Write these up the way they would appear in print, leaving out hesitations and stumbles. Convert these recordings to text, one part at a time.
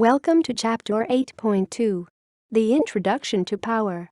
Welcome to Chapter 8.2. The Introduction to Power.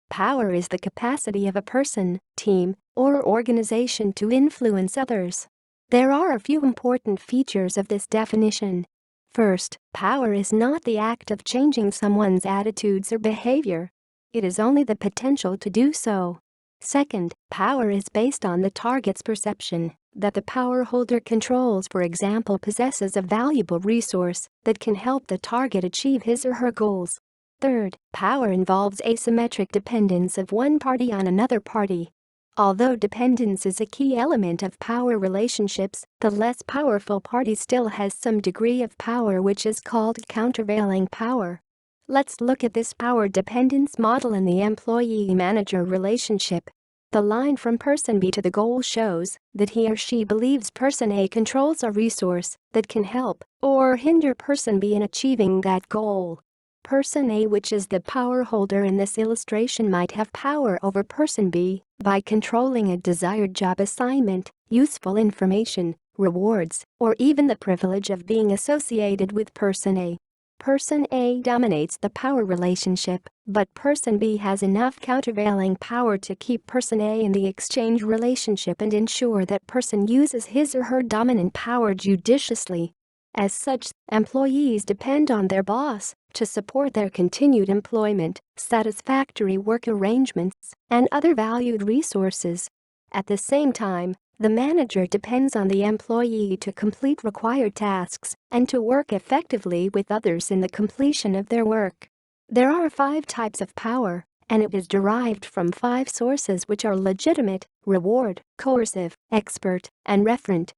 Power is the capacity of a person, team, or organization to influence others. There are a few important features of this definition. First, power is not the act of changing someone's attitudes or behavior. It is only the potential to do so. Second, power is based on the target's perception that the power holder controls, for example, possesses a valuable resource that can help the target achieve his or her goals. Third, power involves asymmetric dependence of one party on another party. Although dependence is a key element of power relationships, the less powerful party still has some degree of power, which is called countervailing power. Let's look at this power dependence model in the employee-manager relationship. The line from person B to the goal shows that he or she believes person A controls a resource that can help or hinder person B in achieving that goal. Person A, which is the power holder in this illustration, might have power over person B by controlling a desired job assignment, useful information, rewards, or even the privilege of being associated with person A. Person A dominates the power relationship, but person B has enough countervailing power to keep person A in the exchange relationship and ensure that person uses his or her dominant power judiciously. As such, employees depend on their boss to support their continued employment, satisfactory work arrangements, and other valued resources. At the same time, the manager depends on the employee to complete required tasks and to work effectively with others in the completion of their work. There are 5 types of power, and it is derived from 5 sources, which are legitimate, reward, coercive, expert, and referent.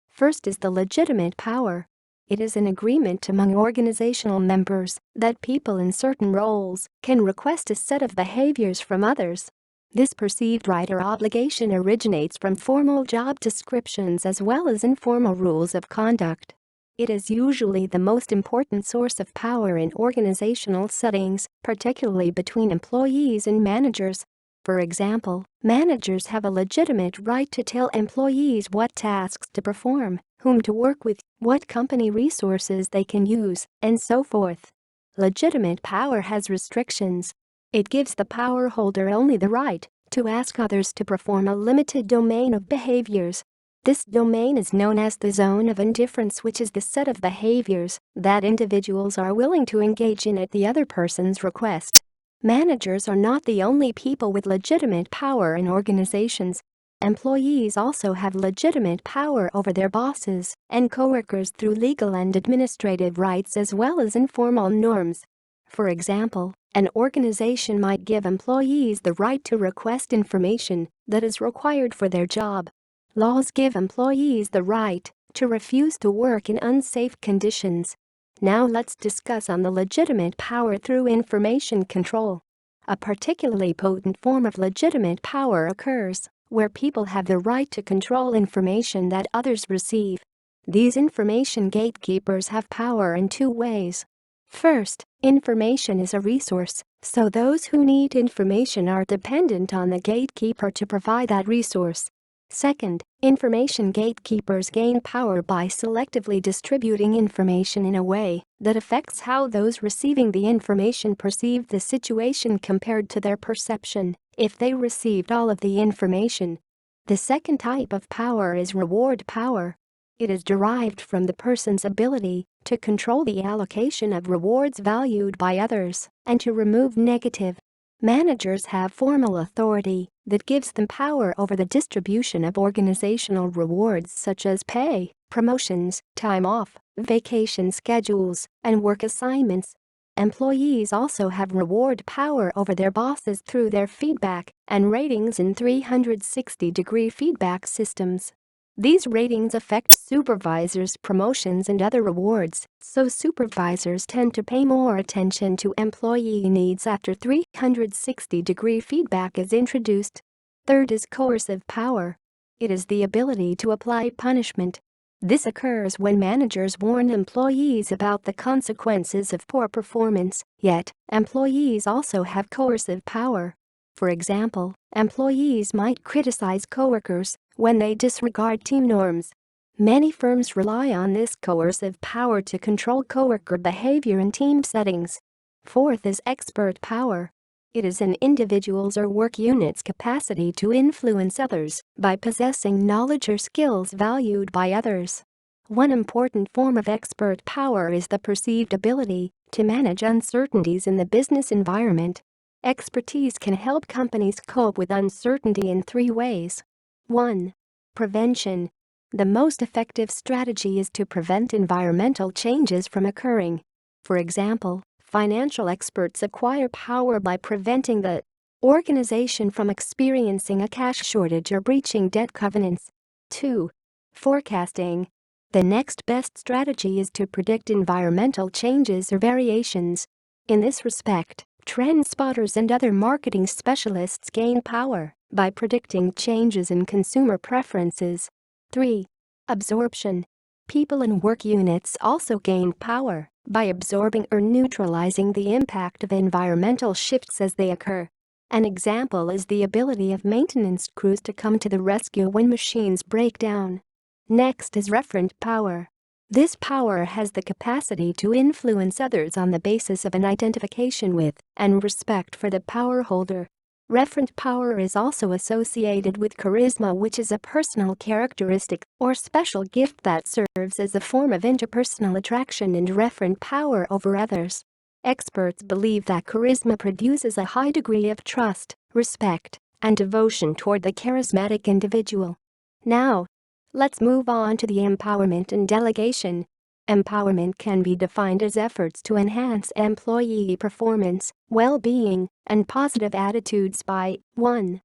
First is the legitimate power. It is an agreement among organizational members that people in certain roles can request a set of behaviors from others. This perceived right or obligation originates from formal job descriptions as well as informal rules of conduct. It is usually the most important source of power in organizational settings, particularly between employees and managers. For example, managers have a legitimate right to tell employees what tasks to perform, whom to work with, what company resources they can use, and so forth. Legitimate power has restrictions. It gives the power holder only the right to ask others to perform a limited domain of behaviors. This domain is known as the zone of indifference, which is the set of behaviors that individuals are willing to engage in at the other person's request. Managers are not the only people with legitimate power in organizations. Employees also have legitimate power over their bosses and coworkers through legal and administrative rights as well as informal norms. For example, an organization might give employees the right to request information that is required for their job. Laws give employees the right to refuse to work in unsafe conditions. Now let's discuss on the legitimate power through information control. A particularly potent form of legitimate power occurs where people have the right to control information that others receive. These information gatekeepers have power in 2 ways. First, information is a resource, so those who need information are dependent on the gatekeeper to provide that resource. Second, information gatekeepers gain power by selectively distributing information in a way that affects how those receiving the information perceive the situation compared to their perception if they received all of the information. The second type of power is reward power. It is derived from the person's ability to control the allocation of rewards valued by others and to remove negative. Managers have formal authority that gives them power over the distribution of organizational rewards such as pay, promotions, time off, vacation schedules, and work assignments. Employees also have reward power over their bosses through their feedback and ratings in 360-degree feedback systems. These ratings affect supervisors' promotions and other rewards, so supervisors tend to pay more attention to employee needs after 360-degree feedback is introduced. Third is coercive power. It is the ability to apply punishment. This occurs when managers warn employees about the consequences of poor performance, yet employees also have coercive power. For example, employees might criticize coworkers when they disregard team norms. Many firms rely on this coercive power to control coworker behavior in team settings. Fourth is expert power. It is an individual's or work unit's capacity to influence others by possessing knowledge or skills valued by others. One important form of expert power is the perceived ability to manage uncertainties in the business environment. Expertise can help companies cope with uncertainty in 3 ways. 1. Prevention. The most effective strategy is to prevent environmental changes from occurring. For example, financial experts acquire power by preventing the organization from experiencing a cash shortage or breaching debt covenants. 2. Forecasting. The next best strategy is to predict environmental changes or variations. In this respect, trend spotters and other marketing specialists gain power by predicting changes in consumer preferences. 3. Absorption. People in work units also gain power by absorbing or neutralizing the impact of environmental shifts as they occur. An example is the ability of maintenance crews to come to the rescue when machines break down. Next is referent power. This power has the capacity to influence others on the basis of an identification with and respect for the power holder. Referent power is also associated with charisma, which is a personal characteristic or special gift that serves as a form of interpersonal attraction and referent power over others. Experts believe that charisma produces a high degree of trust, respect, and devotion toward the charismatic individual. Now, let's move on to the empowerment and delegation. Empowerment can be defined as efforts to enhance employee performance, well-being, and positive attitudes by 1.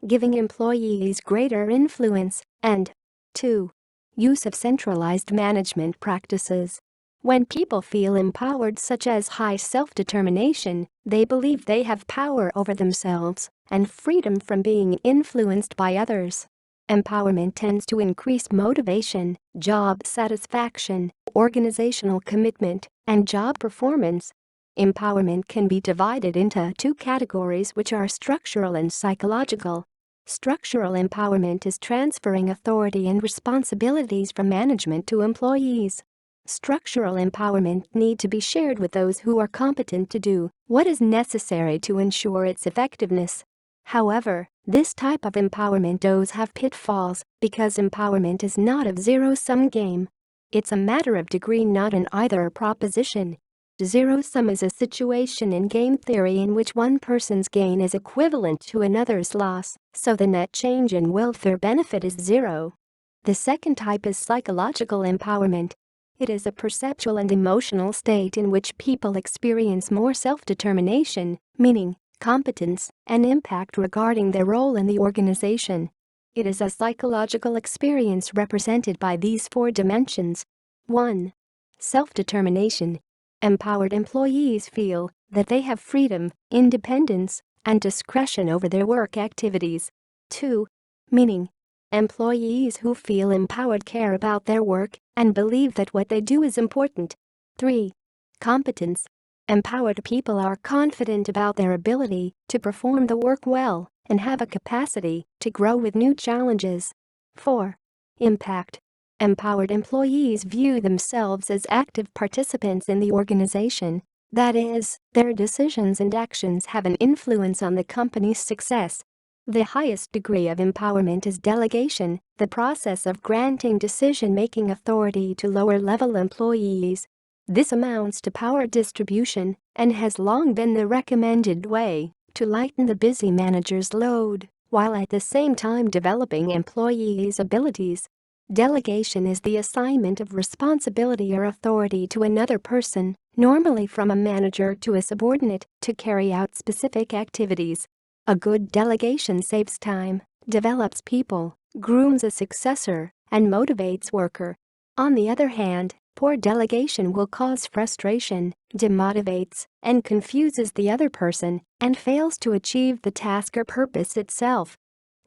Giving employees greater influence, and 2. Use of centralized management practices. When people feel empowered, such as high self-determination, they believe they have power over themselves and freedom from being influenced by others. Empowerment tends to increase motivation, job satisfaction, organizational commitment, and job performance. Empowerment can be divided into 2 categories, which are structural and psychological. Structural empowerment is transferring authority and responsibilities from management to employees. Structural empowerment needs to be shared with those who are competent to do what is necessary to ensure its effectiveness. However, this type of empowerment does have pitfalls because empowerment is not a zero-sum game. It's a matter of degree, not an either proposition. Zero-sum is a situation in game theory in which one person's gain is equivalent to another's loss, so the net change in welfare benefit is zero. The second type is psychological empowerment. It is a perceptual and emotional state in which people experience more self-determination, meaning competence, and impact regarding their role in the organization. It is a psychological experience represented by these 4 dimensions. 1. Self-determination. Empowered employees feel that they have freedom, independence, and discretion over their work activities. 2. Meaning. Employees who feel empowered care about their work and believe that what they do is important. 3. Competence. Empowered people are confident about their ability to perform the work well and have a capacity to grow with new challenges. 4. Impact. Empowered employees view themselves as active participants in the organization. That is, their decisions and actions have an influence on the company's success. The highest degree of empowerment is delegation, the process of granting decision-making authority to lower-level employees. This amounts to power distribution and has long been the recommended way to lighten the busy manager's load, while at the same time developing employees' abilities. Delegation is the assignment of responsibility or authority to another person, normally from a manager to a subordinate, to carry out specific activities. A good delegation saves time, develops people, grooms a successor, and motivates worker. On the other hand, poor delegation will cause frustration, demotivates, and confuses the other person, and fails to achieve the task or purpose itself.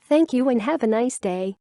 Thank you and have a nice day.